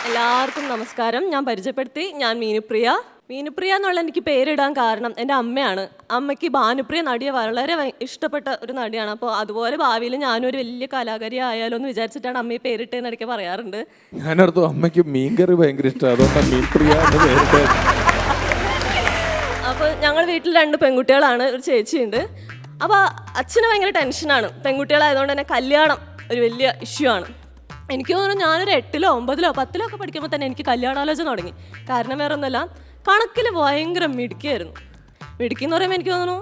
എല്ലാവർക്കും നമസ്കാരം. ഞാൻ പരിചയപ്പെടുത്തി, ഞാൻ മീനുപ്രിയ. മീനുപ്രിയ എന്നുള്ള എനിക്ക് പേരിടാൻ കാരണം എൻ്റെ അമ്മയാണ്. അമ്മയ്ക്ക് ഭാനുപ്രിയ നടിയെ വളരെ ഇഷ്ടപ്പെട്ട ഒരു നടിയാണ്. അപ്പോൾ അതുപോലെ ഭാവിയിൽ ഞാനൊരു വലിയ കലാകാരി ആയാലോ എന്ന് വിചാരിച്ചിട്ടാണ് അമ്മയെ പേരിട്ടേന്ന് ഇടയ്ക്ക് പറയാറുണ്ട്. ഞാനടുത്ത് അമ്മയ്ക്ക് മീൻകറി ഭയങ്കര ഇഷ്ടമാണ്, അതുകൊണ്ടാണ് മീൻപ്രിയ എന്ന് പേരിട്ടത്. അപ്പോൾ ഞങ്ങൾ വീട്ടിൽ 2 പെൺകുട്ടികളാണ്, ഒരു ചേച്ചിയുണ്ട്. അപ്പോൾ അച്ഛന് ഭയങ്കര ടെൻഷനാണ്. പെൺകുട്ടികളായതുകൊണ്ട് തന്നെ കല്യാണം ഒരു വലിയ ഇഷ്യൂ ആണ്. എനിക്ക് തോന്നുന്നു ഞാനൊരു 8ലോ 9ലോ 10ലോ ഒക്കെ പഠിക്കുമ്പോൾ തന്നെ എനിക്ക് കല്യാണാലോചന തുടങ്ങി. കാരണം വേറെ ഒന്നുമല്ല, കണക്കിൽ ഭയങ്കര മിടുക്കിയായിരുന്നു. മിടുക്കി എന്ന് പറയുമ്പോൾ എനിക്ക് തോന്നുന്നു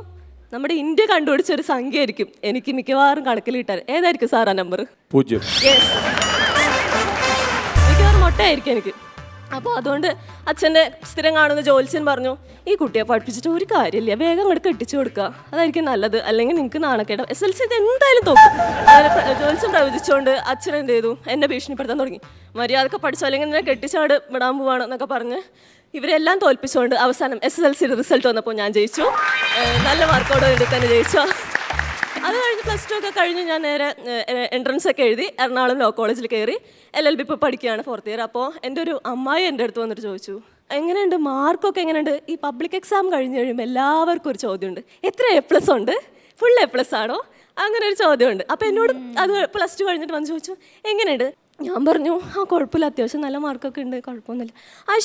നമ്മുടെ ഇന്ത്യ കണ്ടുപിടിച്ച ഒരു സംഖ്യ ആയിരിക്കും എനിക്ക് മിക്കവാറും കണക്കിൽ കിട്ടാൻ. ഏതായിരിക്കും സാർ ആ നമ്പർ? 0. മിക്കവാറും മൊട്ടയായിരിക്കും എനിക്ക്. അപ്പോൾ അതുകൊണ്ട് അച്ഛൻ്റെ സ്ഥിരം കാണുന്ന ജോത്സ്യൻ പറഞ്ഞു, ഈ കുട്ടിയെ പഠിപ്പിച്ചിട്ട് ഒരു കാര്യമില്ല, വേഗം അങ്ങോട്ട് കെട്ടിച്ചു കൊടുക്കുക, അതായിരിക്കും നല്ലത്, അല്ലെങ്കിൽ നിങ്ങൾക്ക് നാണക്കേട്, SLC എന്തായാലും തോക്കും. അങ്ങനെ ജോത്സ്യൻ പ്രവചിച്ചുകൊണ്ട് അച്ഛൻ എന്ത് ചെയ്തു, എന്നെ ഭീഷണിപ്പെടുത്താൻ തുടങ്ങി. മര്യാദക്ക് പഠിച്ചോ അല്ലെങ്കിൽ നിന്നെ കെട്ടിച്ചാട് വിടാൻ പോവാണ് എന്നൊക്കെ പറഞ്ഞ് ഇവരെല്ലാം തോൽപ്പിച്ചുകൊണ്ട് അവസാനം SSLC റിസൾട്ട് വന്നപ്പോൾ ഞാൻ ജയിച്ചു. നല്ല മാർക്കോടെ വേണ്ടി തന്നെ ജയിച്ചു. അത് കഴിഞ്ഞ് +2 ഒക്കെ കഴിഞ്ഞ് ഞാൻ നേരെ എൻട്രൻസ് ഒക്കെ എഴുതി എറണാകുളം ലോ കോളേജിൽ കയറി LLB ഇപ്പോൾ പഠിക്കുകയാണ് 4th ഇയർ. അപ്പോൾ എൻ്റെ ഒരു അമ്മായി എൻ്റെ അടുത്ത് വന്നിട്ട് ചോദിച്ചു, എങ്ങനെയുണ്ട് മാർക്കൊക്കെ എങ്ങനെയുണ്ട്? ഈ പബ്ലിക് എക്സാം കഴിഞ്ഞ് കഴിയുമ്പോൾ എല്ലാവർക്കും ഒരു ചോദ്യമുണ്ട്, എത്ര A+ ഉണ്ട്? ഫുൾ A+ ആണോ? അങ്ങനെ ഒരു ചോദ്യമുണ്ട്. അപ്പോൾ എന്നോട് അത് +2 കഴിഞ്ഞിട്ട് വന്ന് ചോദിച്ചു, എങ്ങനെയുണ്ട്? ഞാൻ പറഞ്ഞു, കുഴപ്പമില്ല, അത്യാവശ്യം നല്ല മാർക്കൊക്കെ ഉണ്ട്, കുഴപ്പമൊന്നുമില്ല.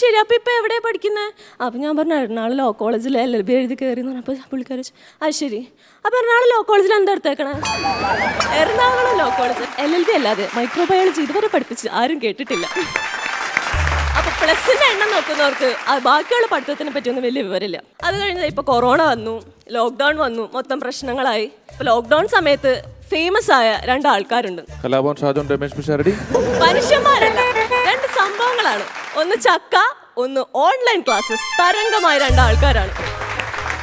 ശരി, അപ്പോൾ ഇപ്പോൾ എവിടെയാണ് പഠിക്കുന്നത്? അപ്പോൾ ഞാൻ പറഞ്ഞു, എറണാകുളം ലോ കോളേജിൽ LLB എഴുതി കയറി എന്ന് പറഞ്ഞപ്പോൾ പുള്ളിക്കാർ ചോദിച്ചു, ശരി, അപ്പോൾ എറണാകുളം ലോ കോളേജിൽ എന്താ എടുത്തേക്കണേ? എറണാകുളം ലോ കോളേജ് LLB അല്ലാതെ മൈക്രോബയോളജി ഇതുവരെ പഠിപ്പിച്ച് ആരും കേട്ടിട്ടില്ല. അപ്പോൾ +ന്റെ എണ്ണം നോക്കുന്നവർക്ക് ബാക്കിയുള്ള പഠിത്തത്തിനെ പറ്റിയൊന്നും വലിയ വിവരമില്ല. അത് കഴിഞ്ഞാൽ ഇപ്പോൾ കൊറോണ വന്നു, ലോക്ക്ഡൗൺ വന്നു, മൊത്തം പ്രശ്നങ്ങളായി. ഇപ്പോൾ ലോക്ക്ഡൗൺ സമയത്ത് ഫേമസ് ആയ 2 ആൾക്കാരുണ്ട്. കലാഭവൻ ഷാജോൺ, രമേശ് പിഷാരടി. മനുഷ്യന്മാരല്ല, 2 സംഭവങ്ങളാണ്. ഒന്ന് ചക്ക, ഒന്ന് ഓൺലൈൻ ക്ലാസ്സസ്. തരംഗമായ 2 ആൾക്കാരാണ്.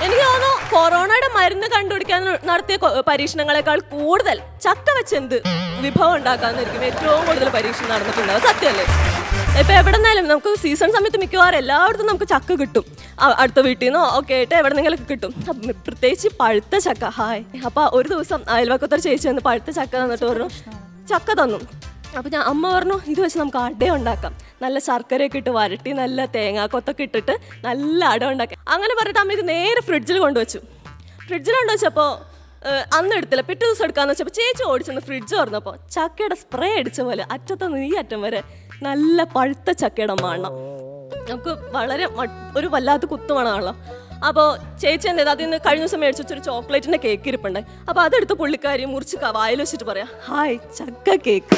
എനിക്ക് തോന്നുന്നു കൊറോണയുടെ മരുന്ന് കണ്ടുപിടിക്കാൻ നടത്തിയ പരീക്ഷണങ്ങളെക്കാൾ കൂടുതൽ ചക്ക വെച്ച് എന്ത് വിഭവം ഉണ്ടാക്കാന്നായിരിക്കും ഏറ്റവും കൂടുതൽ പരീക്ഷണം നടന്നിട്ടുണ്ടാവും. സത്യമല്ലേ? ഇപ്പം എവിടെ നിന്നാലും നമുക്ക് സീസൺ സമയത്ത് മിക്കവാറും എല്ലായിടത്തും നമുക്ക് ചക്ക കിട്ടും. അടുത്ത വീട്ടിൽ നിന്നോ ഒക്കെ ആയിട്ട് എവിടെ നിന്നെങ്കിലും കിട്ടും. പ്രത്യേകിച്ച് പഴുത്ത ചക്ക. അപ്പോൾ ഒരു ദിവസം അയൽവക്കത്തൊരു ചേച്ചി വന്ന് പഴുത്ത ചക്ക തന്നിട്ട് പറഞ്ഞു, ചക്ക തന്നു. അപ്പോൾ അമ്മ പറഞ്ഞു, ഇത് വെച്ച് നമുക്ക് അട ഉണ്ടാക്കാം, നല്ല ശർക്കരയൊക്കെ ഇട്ട് വരട്ടി നല്ല തേങ്ങാക്കൊത്തൊക്കെ ഇട്ടിട്ട് നല്ല അട ഉണ്ടാക്കാം. അങ്ങനെ പറഞ്ഞിട്ട് അമ്മ ഇത് നേരെ ഫ്രിഡ്ജിൽ കൊണ്ടുവച്ചു. അന്ന് എടുത്തില്ല, പിറ്റേ ദിവസം എടുക്കാന്ന് വെച്ചപ്പോൾ ചേച്ചി ഓടിച്ചെന്ന് ഫ്രിഡ്ജ് തുറന്നപ്പോൾ ചക്കയുടെ സ്പ്രേ അടിച്ച പോലെ അറ്റത്തുനിന്ന് ഈ അറ്റം വരെ നല്ല പഴുത്ത ചക്കയുടെ മണം. നമുക്ക് വളരെ ഒരു വല്ലാത്ത കുത്തുമണമാണല്ലോ. അപ്പോൾ ചേച്ചി എന്താ അതിൽ നിന്ന് കഴിഞ്ഞ ദിവസം മേടിച്ച് വെച്ചൊരു ചോക്ലേറ്റിൻ്റെ കേക്ക് ഇരിപ്പുണ്ടായി. അപ്പോൾ അതെടുത്ത് പുള്ളിക്കാരി മുറിച്ച് വായിൽ വെച്ചിട്ട് പറയാം, ഹായ് ചക്ക കേക്ക്.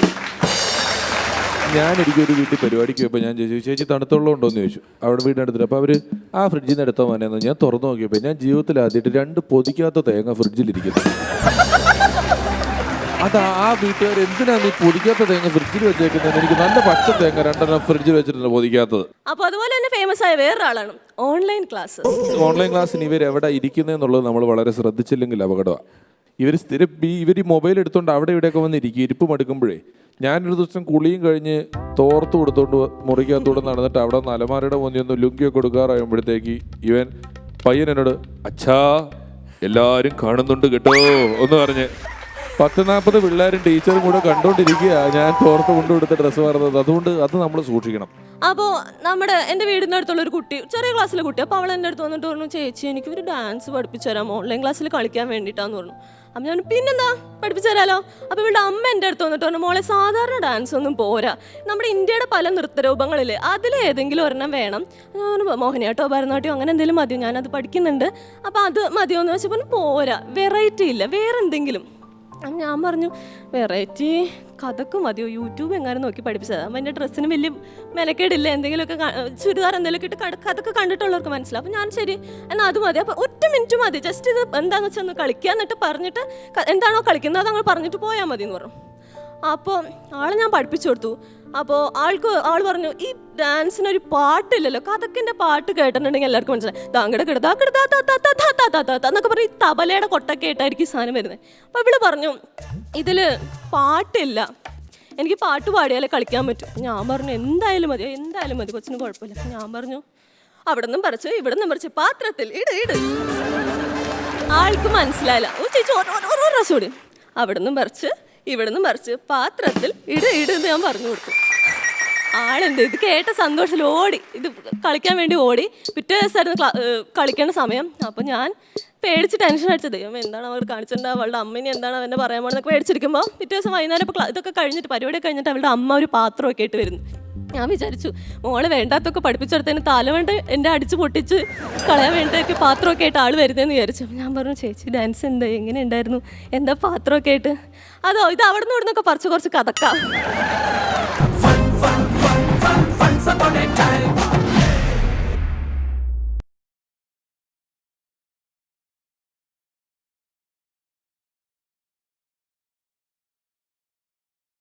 ഞാനൊരിക്കലും വീട്ടിൽ പരിപാടിക്ക് പോയപ്പോൾ ഞാൻ ചോദിച്ചു, ചേച്ചി തണുത്തുള്ള ഉണ്ടോയെന്ന് ചോദിച്ചു. അവിടെ വീടിനടുത്തിട്ട്. അപ്പോൾ അവർ ആ ഫ്രിഡ്ജിൽ നിന്ന് എടുത്താൽ മതിയെന്ന്. ഞാൻ തുറന്നു നോക്കിയപ്പോൾ ഞാൻ ജീവിതത്തിൽ ആദ്യമായിട്ട് 2 പൊതിക്കാത്ത തേങ്ങ ഫ്രിഡ്ജിലിരിക്കുന്നു. അത് ആ വീട്ടുകാർ എന്തിനാണ് ഈ പൊതിക്കാത്ത തേങ്ങ ഫ്രിഡ്ജിൽ വെച്ചേക്കുന്നത്? എനിക്ക് നല്ല പച്ച തേങ്ങ 2 ഫ്രിഡ്ജിൽ വെച്ചിട്ടുണ്ട് പൊതിക്കാത്തത്. അപ്പോൾ അതുപോലെ തന്നെ ഫേമസ് ആയ വേറൊരാളാണ് ഓൺലൈൻ ക്ലാസ്. ഓൺലൈൻ ക്ലാസ്സിന് ഇവർ എവിടെ ഇരിക്കുന്നതെന്നുള്ളത് നമ്മൾ വളരെ ശ്രദ്ധിച്ചില്ലെങ്കിൽ അപകടമാണ്. ഇവർ ഈ മൊബൈൽ എടുത്തുകൊണ്ട് അവിടെ ഇവിടെയൊക്കെ വന്ന് ഇരിക്കും. ഇരിപ്പ് മടുക്കുമ്പോഴേ ഞാനൊരു ദിവസം കുളിയും കഴിഞ്ഞ് തോർത്ത് കൊടുത്തോണ്ട് മുറിക്കകത്തൂടെ നടന്നിട്ട് അവിടെ നിന്ന് അലമാരയുടെ മുന്നിൽ ഒന്ന് ലുങ്കിയൊക്കെ കൊടുക്കാറാകുമ്പോഴത്തേക്ക് ഇവൻ പയ്യൻ എന്നോട്, അച്ഛാ എല്ലാവരും കാണുന്നുണ്ട് കേട്ടോ എന്ന് പറഞ്ഞ് 10-40 പിള്ളേരും ടീച്ചറും കൂടെ കണ്ടോണ്ടിരിക്കുക ഞാൻ തോർത്ത് കൊണ്ടുകൊടുത്ത ഡ്രസ്സ് പറഞ്ഞത്. അതുകൊണ്ട് അത് നമ്മൾ സൂക്ഷിക്കണം. അപ്പോൾ എൻ്റെ വീടിൻ്റെ അടുത്തുള്ള ഒരു കുട്ടി, ചെറിയ ക്ലാസ്സിലെ കുട്ടി, അപ്പോൾ അവൾ എൻ്റെ അടുത്ത് വന്നിട്ട് പറഞ്ഞു, ചേച്ചി എനിക്കൊരു ഡാൻസ് പഠിപ്പിച്ചു തരാം, ഓൺലൈൻ ക്ലാസ്സിൽ കളിക്കാൻ വേണ്ടിയിട്ടാന്ന് പറഞ്ഞു. അപ്പം ഞാൻ പിന്നെന്താ പഠിപ്പിച്ചു തരാമല്ലോ. അപ്പോൾ ഇവളുടെ അമ്മ എൻ്റെ അടുത്ത് വന്നിട്ട് പറഞ്ഞു, മോളെ സാധാരണ ഡാൻസ് ഒന്നും പോരാ, നമ്മുടെ ഇന്ത്യയുടെ പല നൃത്തരൂപങ്ങളില്ലേ അതിലേതെങ്കിലും ഒരെണ്ണം വേണം. മോഹിനിയാട്ടോ ഭരതനാട്യം അങ്ങനെ എന്തെങ്കിലും മതിയോ, ഞാനത് പഠിക്കുന്നുണ്ട്, അപ്പോൾ അത് മതിയോ എന്ന് വെച്ചപ്പോൾ പോരാ, വെറൈറ്റി ഇല്ല, വേറെ എന്തെങ്കിലും. ഞാൻ പറഞ്ഞു, വെറൈറ്റി കഥക്ക് മതിയോ, യൂട്യൂബ് എങ്ങാനും നോക്കി പഠിപ്പിച്ചത്. അപ്പം എൻ്റെ ഡ്രസ്സിന് വലിയ മെനക്കേടില്ല, എന്തെങ്കിലുമൊക്കെ ചുരിദാർ എന്തെങ്കിലുമൊക്കെ ഇട്ട് കഥക്ക് കണ്ടിട്ടുള്ളവർക്ക് മനസ്സിലാവും. അപ്പം ഞാൻ ശരി എന്നാൽ അത് മതി, അപ്പോൾ 1 മിനിറ്റ് മതി, ജസ്റ്റ് ഇത് എന്താണെന്ന് വെച്ചാൽ ഒന്ന് കളിക്കുക, എന്നിട്ട് പറഞ്ഞിട്ട് എന്താണോ കളിക്കുന്നത് അതങ്ങൾ പറഞ്ഞിട്ട് പോയാൽ മതി എന്ന് പറഞ്ഞു. അപ്പോൾ ആളെ ഞാൻ പഠിപ്പിച്ചു കൊടുത്തു. അപ്പോൾ ആൾ പറഞ്ഞു, ഈ ഡാൻസിനൊരു പാട്ടില്ലല്ലോ, കഥക്കിൻ്റെ പാട്ട് കേട്ടിട്ടുണ്ടെങ്കിൽ എല്ലാവർക്കും മനസ്സിലായി, എന്നൊക്കെ പറയും, ഈ തബലയുടെ കൊട്ടൊക്കെ ആയിട്ടായിരിക്കും ഈ സാധനം വരുന്നത്. അപ്പോൾ ഇവിടെ പറഞ്ഞു, ഇതിൽ പാട്ടില്ല, എനിക്ക് പാട്ട് പാടിയാലേ കളിക്കാൻ പറ്റും. ഞാൻ പറഞ്ഞു, എന്തായാലും മതി കൊച്ചിന് കുഴപ്പമില്ല. അപ്പം ഞാൻ പറഞ്ഞു, അവിടെ നിന്നും പറിച്ച് ഇവിടെ നിന്നും പറിച്ച് പാത്രത്തിൽ ഇട്. ആൾക്ക് മനസ്സിലായില്ല. ചേച്ചി ഓരോ പ്രാവശ്യം കൂടി അവിടെ നിന്നും പറിച്ച് ഇവിടെ നിന്നും പറിച്ച് പാത്രത്തിൽ ഇട് ഞാൻ പറഞ്ഞു കൊടുത്തു. ആളുണ്ട് ഇത് കേട്ട സന്തോഷത്തിൽ ഓടി ഇത് കളിക്കാൻ വേണ്ടി ഓടി. പിറ്റേ ദിവസമായിരുന്നു കളിക്കേണ്ട സമയം. അപ്പോൾ ഞാൻ പേടിച്ച് ടെൻഷൻ അടിച്ചത് എന്താണ് അവർ കാണിച്ചിട്ടുണ്ട്, അവളുടെ അമ്മേനെ എന്താണ് അവനെ പറയാൻ പോകുന്നതൊക്കെ പേടിച്ചിരിക്കുമ്പോൾ പിറ്റേ ദിവസം വൈകുന്നേരം ഇപ്പോൾ ഇതൊക്കെ കഴിഞ്ഞിട്ട് പരിപാടി കഴിഞ്ഞിട്ട് അവളുടെ അമ്മ ഒരു പാത്രമൊക്കെ ആയിട്ട് വരുന്നു. ഞാൻ വിചാരിച്ചു മോളെ വേണ്ടാത്തൊക്കെ പഠിപ്പിച്ചെടുത്തതിന് തലവേണ്ട എൻ്റെ അടിച്ച് പൊട്ടിച്ച് കളയാൻ വേണ്ടിയൊക്കെ പാത്രമൊക്കെ ആയിട്ട് ആൾ വരുന്നതെന്ന് വിചാരിച്ചു. ഞാൻ പറഞ്ഞു ചേച്ചി ഡാൻസ് എന്താ എങ്ങനെ ഉണ്ടായിരുന്നു, എന്താ പാത്രമൊക്കെ ആയിട്ട്? അതോ ഇത് അവിടെ നിന്ന് ഇവിടുന്നൊക്കെ കുറച്ച് കഥക്കാം.